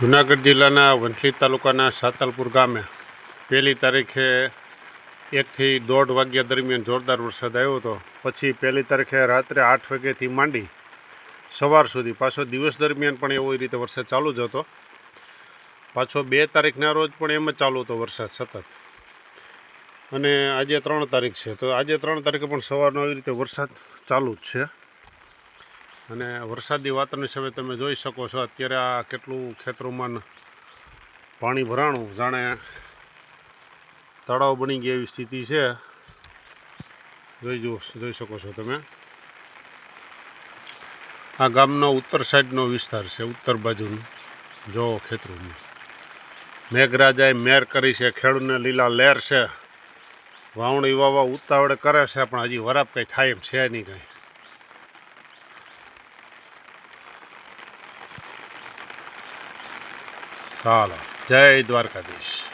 જૂનાગઢ જિલ્લાના વંથલી તાલુકાના સાતલપુર ગામે 1 તારીખે 1 થી 1:30 વાગ્યા દરમિયાન જોરદાર વરસાદ આવ્યો હતો. પછી 1 તારીખે રાત્રે 8 વાગ્યાથી માંડી સવાર સુધી પાછો દિવસ દરમિયાન પણ એવી રીતે વરસાદ ચાલુ જ હતો. પાછો 2 તારીખના રોજ પણ એમ જ ચાલુ હતો વરસાદ સતત. અને આજે 3 તારીખ છે, તો આજે 3 તારીખે પણ સવારનો એવી રીતે વરસાદ ચાલુ જ છે. અને વરસાદી વાતાવરણની સામે તમે જોઈ શકો છો અત્યારે આ કેટલું ખેતરોમાં પાણી ભરાણું, જાણે તળાવ બની ગઈ એવી સ્થિતિ છે. જોઈ શકો છો તમે. આ ગામનો ઉત્તર સાઈડનો વિસ્તાર છે, ઉત્તર બાજુનું જો ખેતરોનું. મેઘરાજાએ મેર કરી છે, ખેડૂતને લીલા લહેર છે. વાવણી વાવા ઉતાવળે કરે છે, પણ હજી વરાપ કંઈ થાય એમ છે નહીં કંઈ. ચાલો, જય દ્વારકાધીશ.